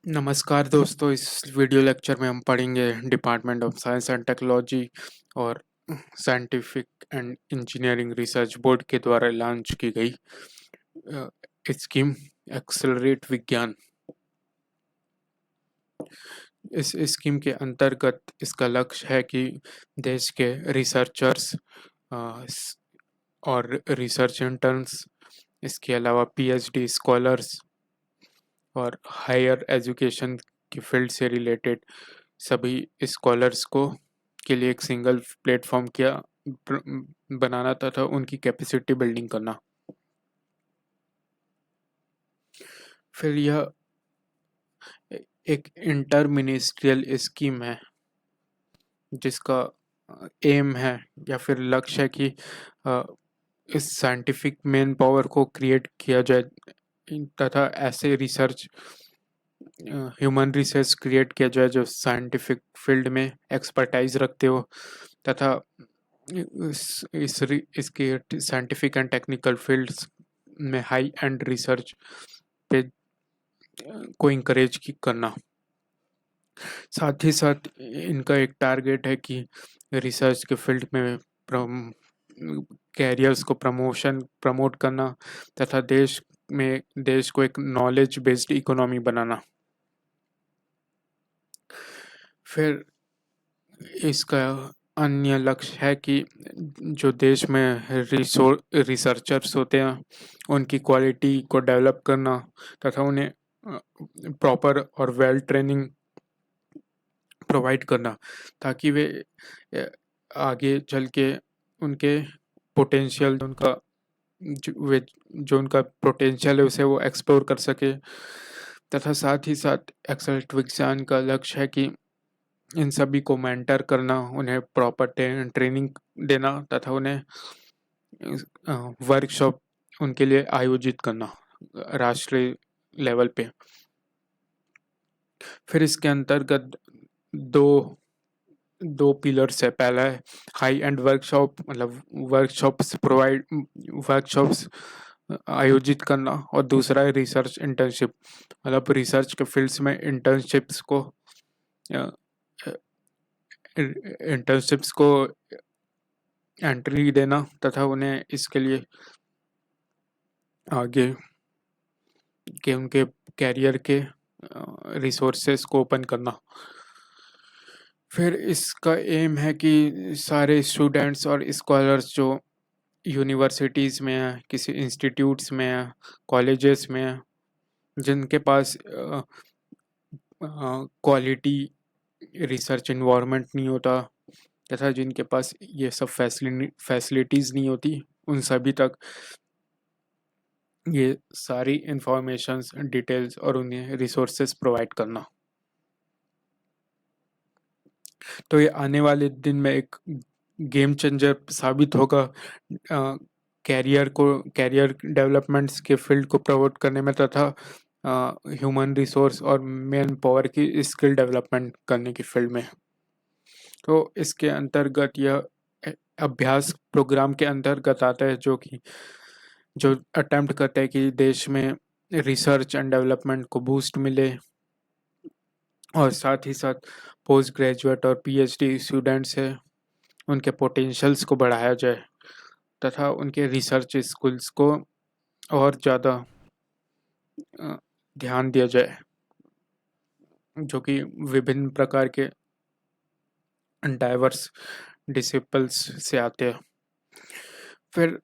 नमस्कार दोस्तों, इस वीडियो लेक्चर में हम पढ़ेंगे department of science and technology और scientific and engineering research board के द्वारा लॉन्च की गई स्कीम एक्सेलरेट विज्ञान। इस स्कीम के अंतर्गत इसका लक्ष्य है कि देश के रिसर्चर्स और रिसर्च इंटर्न्स, इसके अलावा पीएचडी स्कॉलर्स और हायर एजुकेशन की फील्ड से रिलेटेड सभी स्कॉलर्स को के लिए एक सिंगल प्लेटफॉर्म बनाना तथा उनकी कैपेसिटी बिल्डिंग करना। फिर यह एक इंटर मिनिस्ट्रियल स्कीम है जिसका एम है या फिर लक्ष्य है कि इस साइंटिफिक मैन पावर को क्रिएट किया जाए तथा ऐसे रिसर्च ह्यूमन रिसर्च क्रिएट किया जाए जो साइंटिफिक फील्ड में एक्सपर्टाइज रखते हो तथा इसके साइंटिफिक एंड टेक्निकल फील्ड्स में हाई एंड रिसर्च पे को इंकरेज करना। साथ ही साथ इनका एक टारगेट है कि रिसर्च के फील्ड में कैरियर्स को प्रमोट करना तथा देश को एक नॉलेज बेस्ड इकोनॉमी बनाना। फिर इसका अन्य लक्ष्य है कि जो देश में रिसर्चर्स होते हैं उनकी क्वालिटी को डेवलप करना तथा उन्हें प्रॉपर और वेल ट्रेनिंग प्रोवाइड करना ताकि वे आगे चल के उनके पोटेंशियल जो उनका पोटेंशियल है उसे वो एक्सप्लोर कर सके। तथा साथ ही साथ एक्सेलेंट विज्ञान का लक्ष्य है कि इन सभी को मेंटर करना, उन्हें प्रॉपर ट्रेनिंग देना तथा उन्हें वर्कशॉप उनके लिए आयोजित करना राष्ट्रीय लेवल पे। फिर इसके अंतर्गत दो दो पिलर्स है। पहला है हाई एंड वर्कशॉप, मतलब वर्कशॉप्स आयोजित करना, और दूसरा है रिसर्च इंटर्नशिप, मतलब रिसर्च के फील्ड्स में इंटर्नशिप्स को एंट्री देना तथा उन्हें इसके लिए आगे के उनके कैरियर के रिसोर्सेस को ओपन करना। फिर इसका एम है कि सारे स्टूडेंट्स और स्कॉलर्स जो यूनिवर्सिटीज़ में हैं, किसी इंस्टीट्यूट्स में हैं, कॉलेजेस में हैं, जिनके पास क्वालिटी रिसर्च इन्वायरमेंट नहीं होता तथा जिनके पास ये सब फैसिलिटीज़ नहीं होती, उन सभी तक ये सारी इंफॉर्मेशंस, डिटेल्स और उन्हें रिसोर्सेज प्रोवाइड करना। तो ये आने वाले दिन में एक गेम चेंजर साबित होगा कैरियर डेवलपमेंट्स के फील्ड को प्रमोट करने में तथा ह्यूमन रिसोर्स और मैन पावर की स्किल डेवलपमेंट करने की फील्ड में। तो इसके अंतर्गत यह अभ्यास प्रोग्राम के अंतर्गत आता है जो अटेम्प्ट करता है कि देश में रिसर्च एंड डेवलपमेंट को बूस्ट मिले और साथ ही साथ पोस्ट ग्रेजुएट और पीएचडी स्टूडेंट्स है उनके पोटेंशियल्स को बढ़ाया जाए तथा उनके रिसर्च स्किल्स को और ज़्यादा ध्यान दिया जाए, जो कि विभिन्न प्रकार के डाइवर्स डिसिपल्स से आते हैं। फिर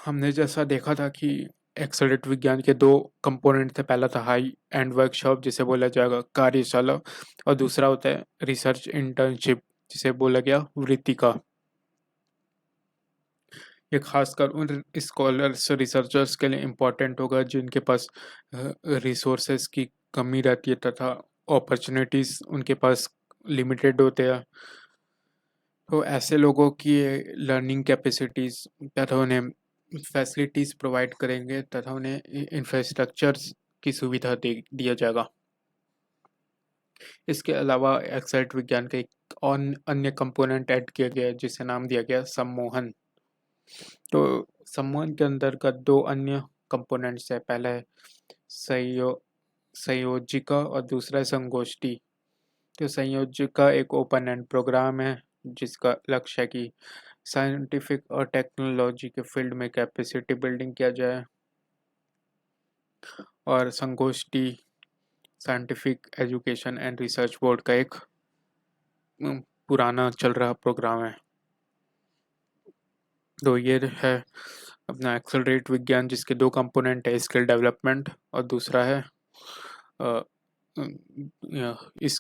हमने जैसा देखा था कि एक्सेलरेट विज्ञान के दो कंपोनेंट थे। पहला था हाई एंड वर्कशॉप जिसे बोला जाएगा कार्यशाला, और दूसरा होता है रिसर्च इंटर्नशिप जिसे बोला गया वृत्तिका। ये खासकर उन स्कॉलर्स रिसर्चर्स के लिए इम्पोर्टेंट होगा जिनके पास रिसोर्सेज की कमी रहती है तथा अपॉर्चुनिटीज़ उनके पास लिमिटेड होते हैं। तो ऐसे लोगों की लर्निंग कैपेसिटीज़ तथा उन्हें फैसिलिटीज़ प्रोवाइड करेंगे तथा उन्हें इंफ्रास्ट्रक्चर्स की सुविधा दिया जाएगा। इसके अलावा एक्साइट विज्ञान का एक और अन्य कंपोनेंट ऐड किया गया है जिसे नाम दिया गया सम्मोहन। तो सम्मोहन के अंतर्गत दो अन्य कंपोनेंट्स है। पहला है सहयोग संयोजिका और दूसरा है संगोष्ठी। तो संयोजिका एक ओपन एंड प्रोग्राम है जिसका लक्ष्य है कि साइंटिफिक और टेक्नोलॉजी के फील्ड में कैपेसिटी बिल्डिंग किया जाए। और संगोष्ठी scientific education and research board का एक पुराना चल रहा प्रोग्राम है। तो ये है अपना एक्सेलरेट विज्ञान, जिसके दो कंपोनेंट है, स्किल डेवलपमेंट और दूसरा है अ, इस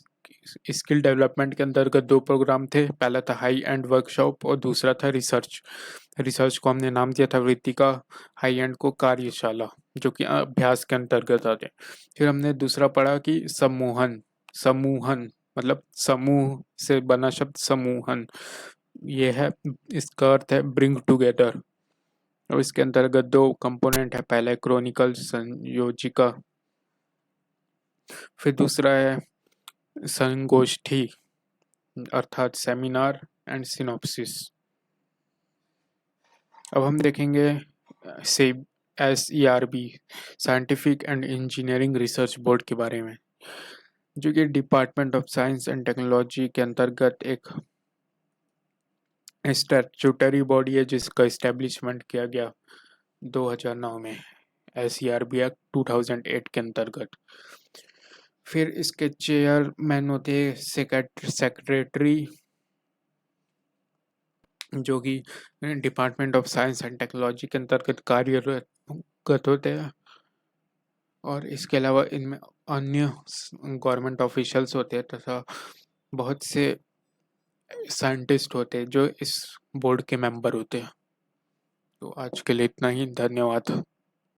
स्किल डेवलपमेंट के अंतर्गत दो प्रोग्राम थे। पहला था हाई एंड वर्कशॉप और दूसरा था रिसर्च। रिसर्च को हमने नाम दिया था वृत्तिका, हाई एंड को कार्यशाला, जो कि अभ्यास के अंतर्गत आते। फिर हमने दूसरा पढ़ा कि समूहन। समूहन मतलब समूह से बना शब्द समूहन, ये है, इसका अर्थ है ब्रिंग टुगेदर। और इसके अंतर्गत दो कंपोनेंट है, पहला है क्रॉनिकल संयोजिका, फिर दूसरा है संगोष्ठी अर्थात सेमिनार एंड सिनॉप्सिस। अब हम देखेंगे से SERB scientific and engineering research board के बारे में, जो कि department of science and technology के अंतर्गत एक स्टैट्यूटरी बॉडी है जिसका इस्टेब्लिशमेंट किया गया 2009 में SERB एक्ट 2008 के अंतर्गत। फिर इसके चेयरमैन होते सेक्रेटरी, जो कि department of science and technology के अंतर्गत कार्यरत होते हैं। और इसके अलावा इनमें अन्य गवर्नमेंट ऑफिशियल्स होते हैं तथा बहुत से साइंटिस्ट होते हैं जो इस बोर्ड के मेंबर होते हैं। तो आज के लिए इतना ही, धन्यवाद।